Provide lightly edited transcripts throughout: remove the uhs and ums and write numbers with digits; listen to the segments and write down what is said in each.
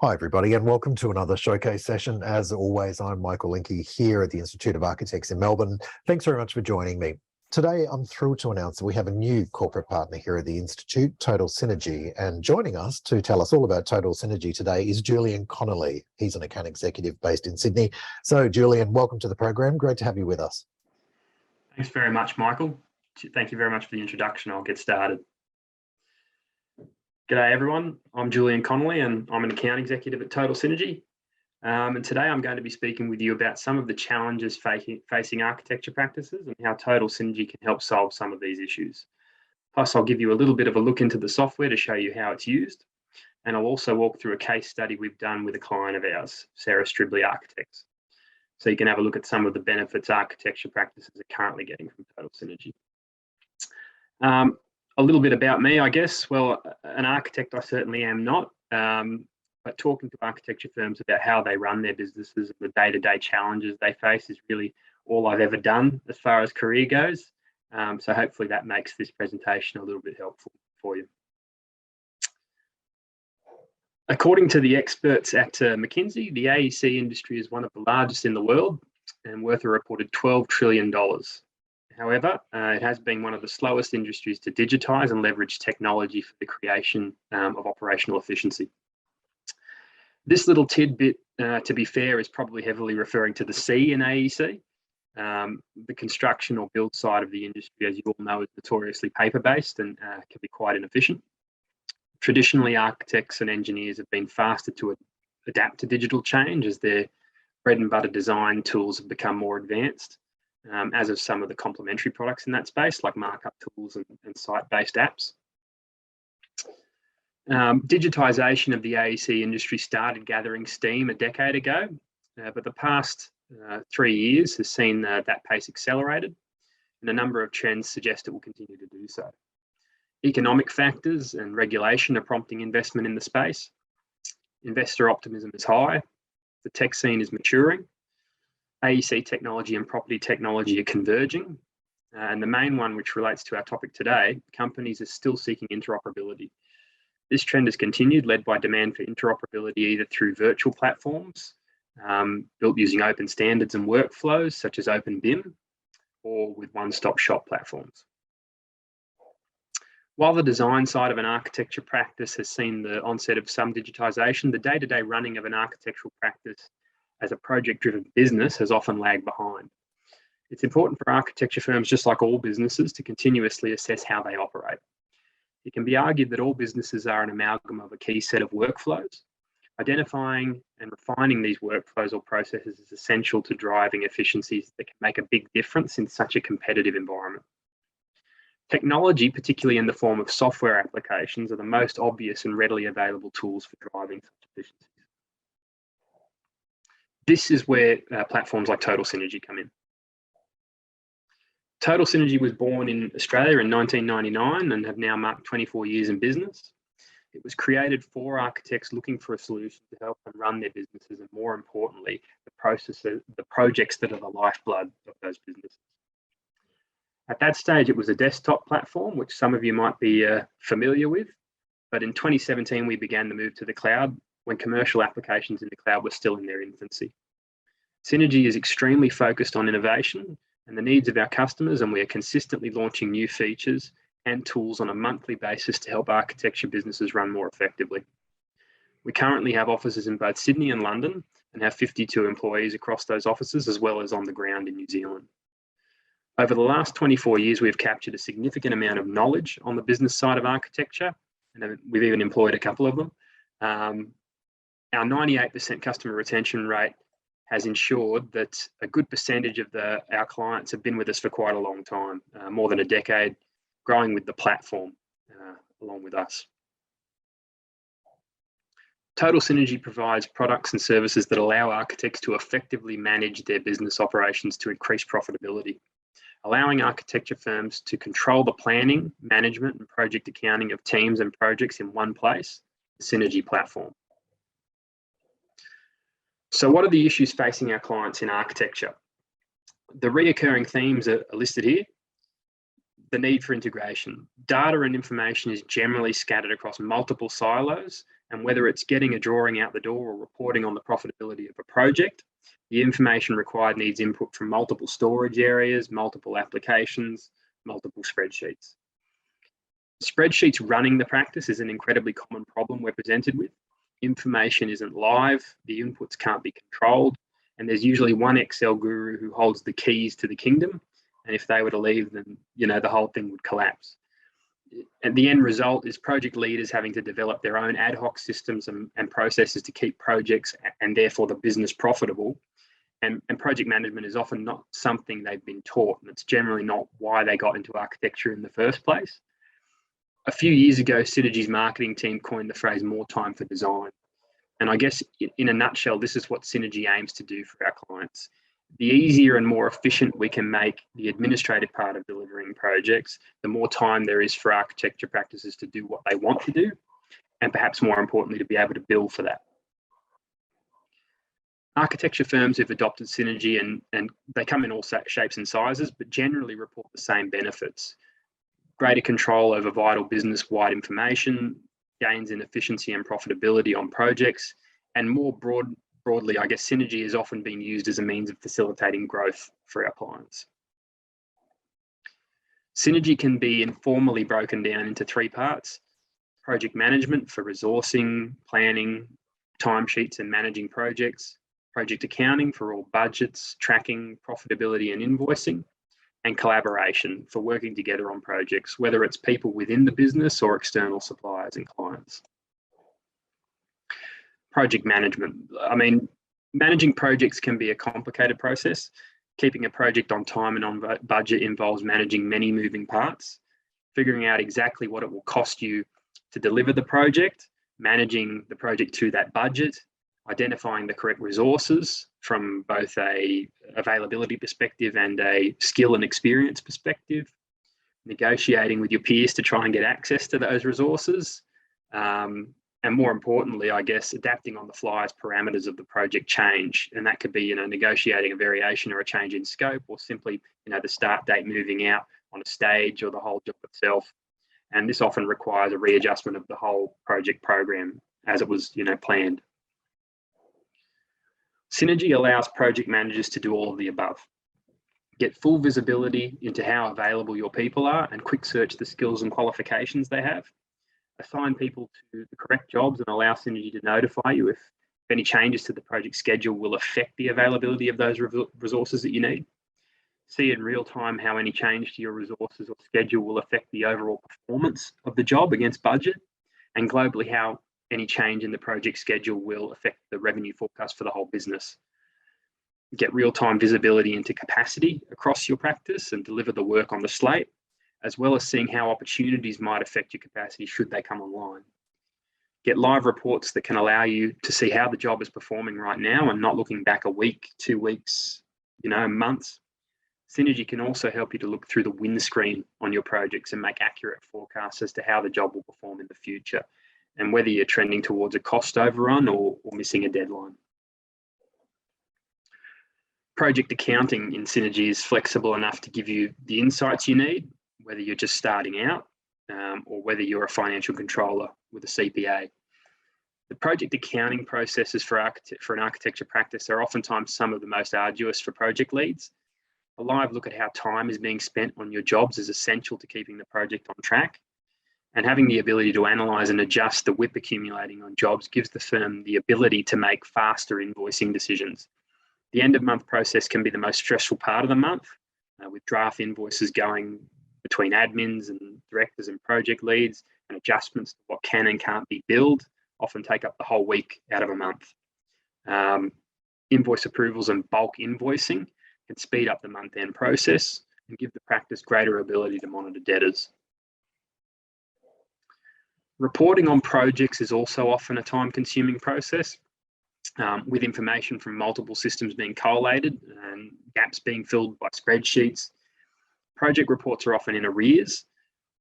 Hi everybody and welcome to another showcase session. As always, I'm Michael Linke here at the Institute of Architects in Melbourne. Thanks very much for joining me. Today, I'm thrilled to announce that we have a new corporate partner here at the Institute, Total Synergy. And joining us to tell us all about Total Synergy today is Julian Connolly. He's an account executive based in Sydney. So Julian, welcome to the program. Great to have you with us. Thanks very much, Michael. Thank you very much for the introduction. I'll get started. G'day everyone, I'm Julian Connolly and I'm an account executive at Total Synergy. And today I'm going to be speaking with you about some of the challenges facing architecture practices and how Total Synergy can help solve some of these issues. Plus, I'll give you a little bit of a look into the software to show you how it's used. And I'll also walk through a case study we've done with a client of ours, Sarah Stribley Architects. So you can have a look at some of the benefits architecture practices are currently getting from Total Synergy. A little bit about me, I guess. Well, an architect I certainly am not, but talking to architecture firms about how they run their businesses and the day-to-day challenges they face is really all I've ever done as far as career goes. So hopefully that makes this presentation a little bit helpful for you. According to the experts at McKinsey, the AEC industry is one of the largest in the world and worth a reported $12 trillion. However, it has been one of the slowest industries to digitise and leverage technology for the creation of operational efficiency. This little tidbit, to be fair, is probably heavily referring to the C in AEC. The construction or build side of the industry, as you all know, is notoriously paper-based and can be quite inefficient. Traditionally, architects and engineers have been faster to adapt to digital change as their bread and butter design tools have become more advanced. As of some of the complementary products in that space, like markup tools and site-based apps. Digitisation of the AEC industry started gathering steam a decade ago, but the past 3 years has seen that pace accelerated, and a number of trends suggest it will continue to do so. Economic factors and regulation are prompting investment in the space. Investor optimism is high. The tech scene is maturing. AEC technology and property technology are converging. And the main one, which relates to our topic today, companies are still seeking interoperability. This trend has continued, led by demand for interoperability either through virtual platforms, built using open standards and workflows, such as Open BIM, or with one-stop shop platforms. While the design side of an architecture practice has seen the onset of some digitisation, the day-to-day running of an architectural practice as a project-driven business has often lagged behind. It's important for architecture firms, just like all businesses, to continuously assess how they operate. It can be argued that all businesses are an amalgam of a key set of workflows. Identifying and refining these workflows or processes is essential to driving efficiencies that can make a big difference in such a competitive environment. Technology, particularly in the form of software applications, are the most obvious and readily available tools for driving such efficiencies. This is where platforms like Total Synergy come in. Total Synergy was born in Australia in 1999 and have now marked 24 years in business. It was created for architects looking for a solution to help them run their businesses and, more importantly, the projects that are the lifeblood of those businesses. At that stage, it was a desktop platform, which some of you might be familiar with. But in 2017, we began the move to the cloud when commercial applications in the cloud were still in their infancy. Synergy is extremely focused on innovation and the needs of our customers, and we are consistently launching new features and tools on a monthly basis to help architecture businesses run more effectively. We currently have offices in both Sydney and London and have 52 employees across those offices, as well as on the ground in New Zealand. Over the last 24 years, we have captured a significant amount of knowledge on the business side of architecture, and we've even employed a couple of them. Our 98% customer retention rate has ensured that a good percentage of our clients have been with us for quite a long time, more than a decade, growing with the platform along with us. Total Synergy provides products and services that allow architects to effectively manage their business operations to increase profitability, allowing architecture firms to control the planning, management, and project accounting of teams and projects in one place, the Synergy platform. So what are the issues facing our clients in architecture? The reoccurring themes are listed here. The need for integration. Data and information is generally scattered across multiple silos And whether it's getting a drawing out the door or reporting on the profitability of a project, the information required needs input from multiple storage areas, multiple applications, multiple spreadsheets. Spreadsheets running the practice is an incredibly common problem we're presented with. Information isn't live, the inputs can't be controlled, and there's usually one Excel guru who holds the keys to the kingdom. And if they were to leave, then the whole thing would collapse. And the end result is project leaders having to develop their own ad hoc systems and processes to keep projects and therefore the business profitable. And project management is often not something they've been taught, and it's generally not why they got into architecture in the first place. A few years ago, Synergy's marketing team coined the phrase "more time for design." And I guess in a nutshell, this is what Synergy aims to do for our clients. The easier and more efficient we can make the administrative part of delivering projects, the more time there is for architecture practices to do what they want to do, and perhaps more importantly, to be able to bill for that. Architecture firms who've adopted Synergy, and they come in all shapes and sizes, but generally report the same benefits: greater control over vital business-wide information, gains in efficiency and profitability on projects, and more broadly, I guess Synergy has often been used as a means of facilitating growth for our clients. Synergy can be informally broken down into three parts: project management for resourcing, planning, timesheets and managing projects; project accounting for all budgets, tracking, profitability and invoicing; and collaboration for working together on projects, whether it's people within the business or external suppliers and clients. Project management. I mean, managing projects can be a complicated process. Keeping a project on time and on budget involves managing many moving parts, figuring out exactly what it will cost you to deliver the project, managing the project to that budget, identifying the correct resources from both a availability perspective and a skill and experience perspective, negotiating with your peers to try and get access to those resources, and more importantly, I guess, adapting on the fly as parameters of the project change. And that could be, negotiating a variation or a change in scope, or simply, the start date moving out on a stage or the whole job itself. And this often requires a readjustment of the whole project program as it was, planned. Synergy allows project managers to do all of the above. Get full visibility into how available your people are and quick search the skills and qualifications they have. Assign people to the correct jobs and allow Synergy to notify you if any changes to the project schedule will affect the availability of those resources that you need. See in real time how any change to your resources or schedule will affect the overall performance of the job against budget, and globally how any change in the project schedule will affect the revenue forecast for the whole business. Get real-time visibility into capacity across your practice and deliver the work on the slate, as well as seeing how opportunities might affect your capacity should they come online. Get live reports that can allow you to see how the job is performing right now and not looking back a week, 2 weeks, months. Synergy can also help you to look through the windscreen on your projects and make accurate forecasts as to how the job will perform in the future, and whether you're trending towards a cost overrun or missing a deadline. Project accounting in Synergy is flexible enough to give you the insights you need, whether you're just starting out or whether you're a financial controller with a CPA. The project accounting processes for an architecture practice are oftentimes some of the most arduous for project leads. A live look at how time is being spent on your jobs is essential to keeping the project on track. And having the ability to analyse and adjust the WIP accumulating on jobs gives the firm the ability to make faster invoicing decisions. The end of month process can be the most stressful part of the month, with draft invoices going between admins and directors and project leads, and adjustments to what can and can't be billed often take up the whole week out of a month. Invoice approvals and bulk invoicing can speed up the month-end process and give the practice greater ability to monitor debtors. Reporting on projects is also often a time-consuming process, with information from multiple systems being collated and gaps being filled by spreadsheets. Project reports are often in arrears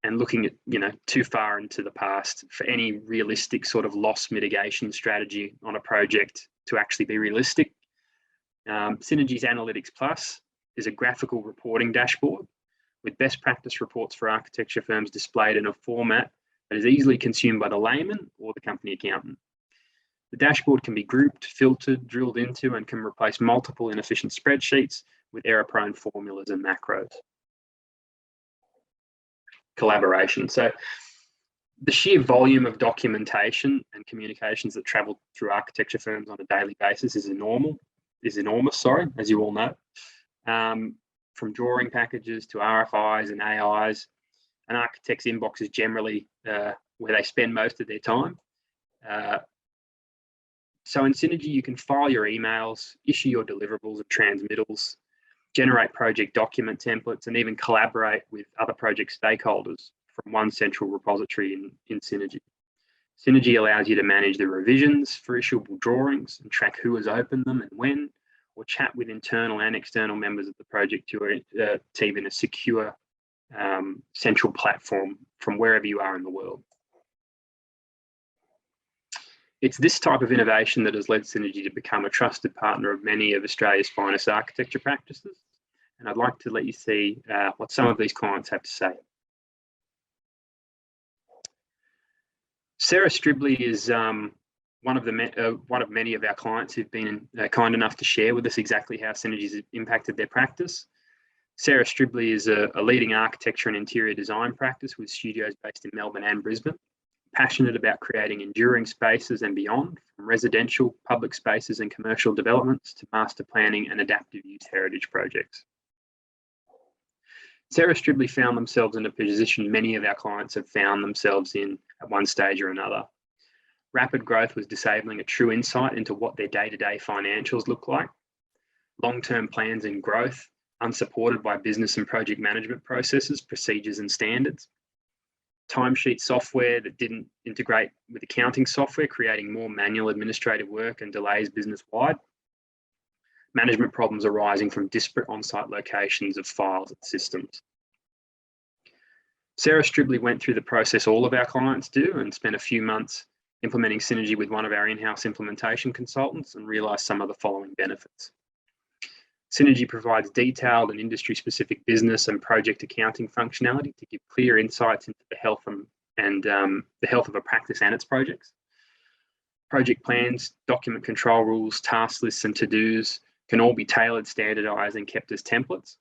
and looking at, too far into the past for any realistic sort of loss mitigation strategy on a project to actually be realistic. Synergy's Analytics Plus is a graphical reporting dashboard with best practice reports for architecture firms displayed in a format that is easily consumed by the layman or the company accountant. The dashboard can be grouped, filtered, drilled into, and can replace multiple inefficient spreadsheets with error-prone formulas and macros. Collaboration. So the sheer volume of documentation and communications that travel through architecture firms on a daily basis is enormous, as you all know. From drawing packages to RFIs and AIs, an architect's inbox is generally where they spend most of their time. So in Synergy, you can file your emails, issue your deliverables and transmittals, generate project document templates, and even collaborate with other project stakeholders from one central repository in Synergy. Synergy allows you to manage the revisions for issuable drawings and track who has opened them and when, or chat with internal and external members of the project team in a secure central platform from wherever you are in the world. It's this type of innovation that has led Synergy to become a trusted partner of many of Australia's finest architecture practices. And I'd like to let you see what some of these clients have to say. Sarah Stribley is one of many of our clients who've been kind enough to share with us exactly how Synergy's impacted their practice. Sarah Stribley is a leading architecture and interior design practice with studios based in Melbourne and Brisbane. Passionate about creating enduring spaces and beyond, from residential, public spaces and commercial developments to master planning and adaptive use heritage projects. Sarah Stribley found themselves in a position many of our clients have found themselves in at one stage or another. Rapid growth was disabling a true insight into what their day-to-day financials look like. Long-term plans and growth, unsupported by business and project management processes, procedures and standards. Timesheet software that didn't integrate with accounting software, creating more manual administrative work and delays business-wide. Management problems arising from disparate on-site locations of files and systems. Sarah Stribley went through the process all of our clients do and spent a few months implementing Synergy with one of our in-house implementation consultants and realised some of the following benefits. Synergy provides detailed and industry-specific business and project accounting functionality to give clear insights into the health the health of a practice and its projects. Project plans, document control rules, task lists, and to-dos can all be tailored, standardised, and kept as templates.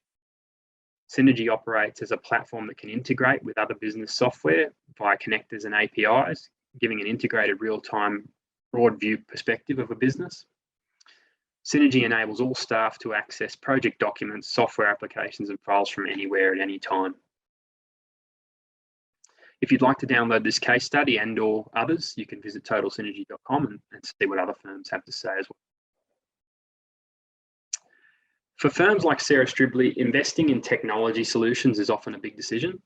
Synergy operates as a platform that can integrate with other business software via connectors and APIs, giving an integrated real-time broad view perspective of a business. Synergy enables all staff to access project documents, software applications, and files from anywhere at any time. If you'd like to download this case study and/or others, you can visit totalsynergy.com and see what other firms have to say as well. For firms like Sarah Stribley, investing in technology solutions is often a big decision.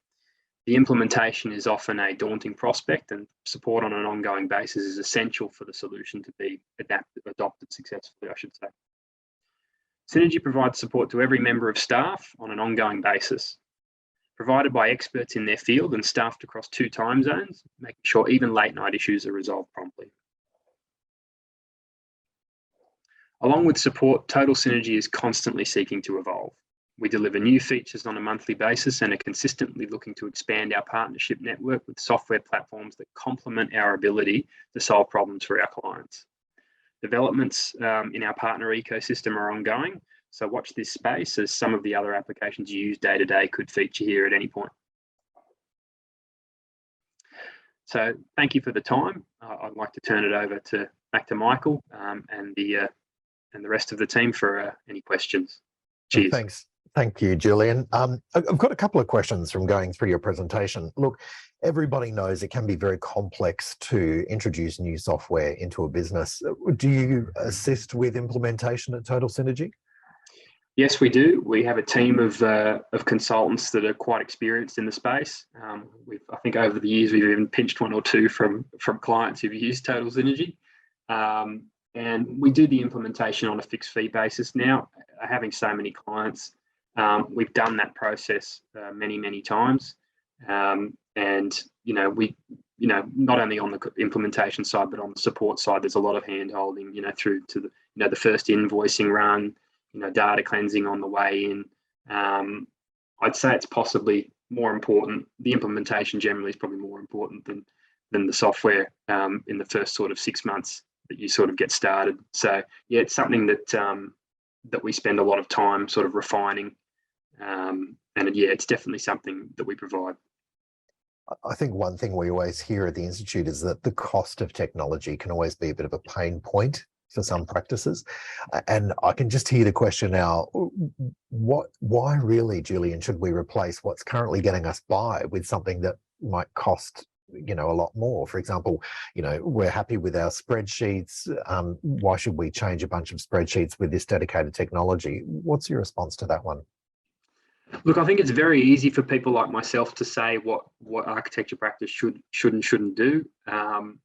The implementation is often a daunting prospect, and support on an ongoing basis is essential for the solution to be adopted successfully, I should say. Synergy provides support to every member of staff on an ongoing basis, provided by experts in their field and staffed across 2 time zones, making sure even late night issues are resolved promptly. Along with support, Total Synergy is constantly seeking to evolve. We deliver new features on a monthly basis and are consistently looking to expand our partnership network with software platforms that complement our ability to solve problems for our clients. Developments in our partner ecosystem are ongoing, so watch this space as some of the other applications you use day to day could feature here at any point. So thank you for the time. I'd like to turn it over back to Michael and the rest of the team for any questions. Cheers. Thanks. Thank you, Julian. I've got a couple of questions from going through your presentation. Look, everybody knows it can be very complex to introduce new software into a business. Do you assist with implementation at Total Synergy? Yes, we do. We have a team of consultants that are quite experienced in the space. I think over the years we've even pinched 1 or 2 from clients who've used Total Synergy. And we do the implementation on a fixed fee basis now. Having so many clients, we've done that process many times. And we not only on the implementation side but on the support side, there's a lot of hand holding, through to the first invoicing run, data cleansing on the way in. I'd say it's possibly more important. The implementation generally is probably more important than the software in the first sort of 6 months that you sort of get started. So yeah, it's something that that we spend a lot of time sort of refining, and yeah, it's definitely something that we provide. I think one thing we always hear at the Institute is that the cost of technology can always be a bit of a pain point for some practices. And I can just hear the question now, why really, Julian, should we replace what's currently getting us by with something that might cost, a lot more? For example, we're happy with our spreadsheets. Why should we change a bunch of spreadsheets with this dedicated technology? What's your response to that one? Look, I think it's very easy for people like myself to say what architecture practice should and shouldn't do. There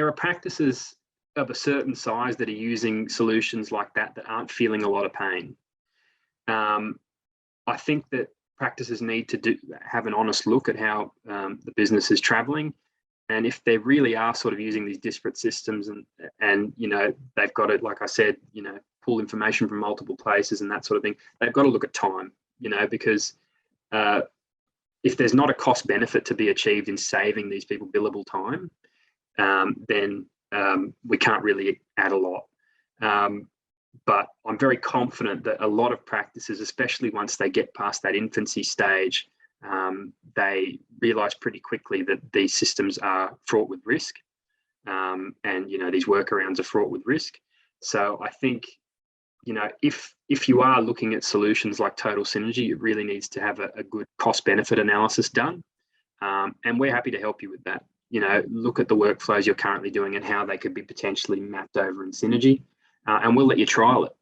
are practices of a certain size that are using solutions like that aren't feeling a lot of pain. I think that practices need to have an honest look at how the business is traveling, and if they really are sort of using these disparate systems and they've got it, like I said, pull information from multiple places and that sort of thing, they've got to look at time, because if there's not a cost benefit to be achieved in saving these people billable time, then we can't really add a lot. But I'm very confident that a lot of practices, especially once they get past that infancy stage, they realize pretty quickly that these systems are fraught with risk, and these workarounds are fraught with risk. So I think, if you are looking at solutions like Total Synergy, it really needs to have a good cost benefit analysis done, and we're happy to help you with that. Look at the workflows you're currently doing and how they could be potentially mapped over in Synergy, and we'll let you trial it.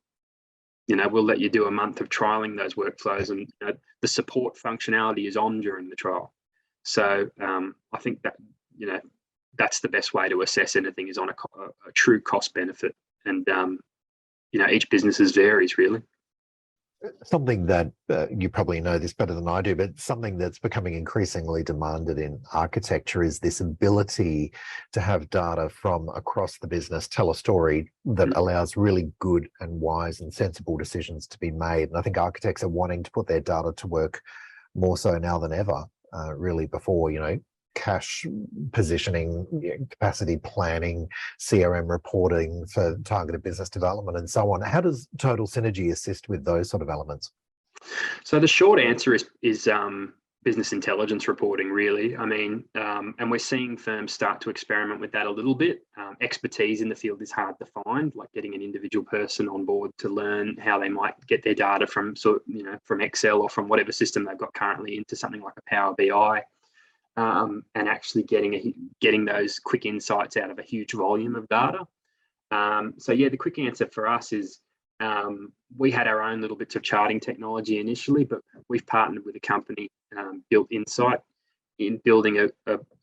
We'll let you do a month of trialing those workflows, and the support functionality is on during the trial. So I think that that's the best way to assess anything, is on a true cost benefit, and each business varies really. Something that you probably know this better than I do, but something that's becoming increasingly demanded in architecture is this ability to have data from across the business tell a story that allows really good and wise and sensible decisions to be made. And I think architects are wanting to put their data to work more so now than ever, really before, cash positioning, capacity planning, CRM reporting for targeted business development, and so on. How does Total Synergy assist with those sort of elements? So the short answer is business intelligence reporting, really. I mean, and we're seeing firms start to experiment with that a little bit. Expertise in the field is hard to find, like getting an individual person on board to learn how they might get their data from from Excel or from whatever system they've got currently into something like a Power BI. And actually getting those quick insights out of a huge volume of data. So yeah, the quick answer for us is we had our own little bits of charting technology initially, but we've partnered with a company, Built Insight, in building a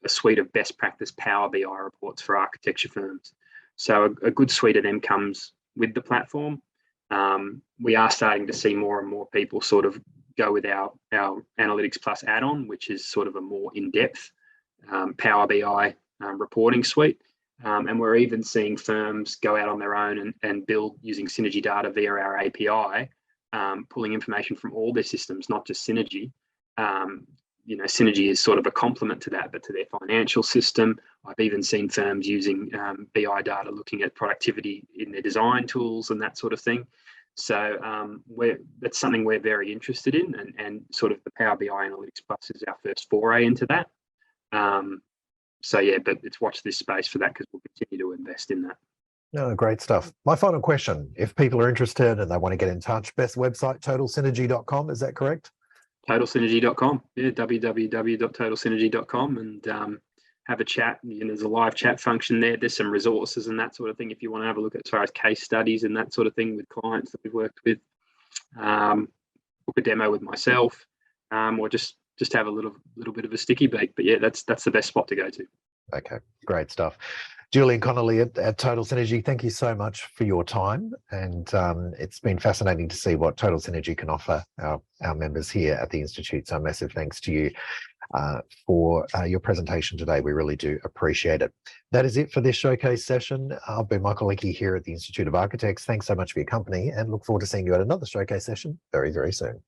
suite of best practice Power BI reports for architecture firms. So a good suite of them comes with the platform. We are starting to see more and more people sort of go with our Analytics Plus add-on, which is sort of a more in-depth Power BI reporting suite. And we're even seeing firms go out on their own and build using Synergy data via our API, pulling information from all their systems, not just Synergy. Synergy is sort of a complement to that, but to their financial system. I've even seen firms using BI data, looking at productivity in their design tools and that sort of thing. So that's something we're very interested in, and sort of the Power BI Analytics Plus is our first foray into that. So yeah, but it's watch this space for that, because we'll continue to invest in that. No, great stuff. My final question, if people are interested and they want to get in touch, best website, totalsynergy.com, is that correct? Totalsynergy.com, yeah, www.totalsynergy.com, and have a chat. There's a live chat function there. There's some resources and that sort of thing if you want to have a look at, as far as case studies and that sort of thing with clients that we've worked with. Book a demo with myself, or just have a little bit of a sticky beak. But yeah, that's the best spot to go to. Okay, great stuff. Julian Connolly at Total Synergy, thank you so much for your time, and it's been fascinating to see what Total Synergy can offer our members here at the Institute. So massive thanks to you for your presentation today. We really do appreciate it. That is it for this showcase session. I've been Michael Leakey here at the Institute of Architects. Thanks so much for your company, and look forward to seeing you at another showcase session very, very soon.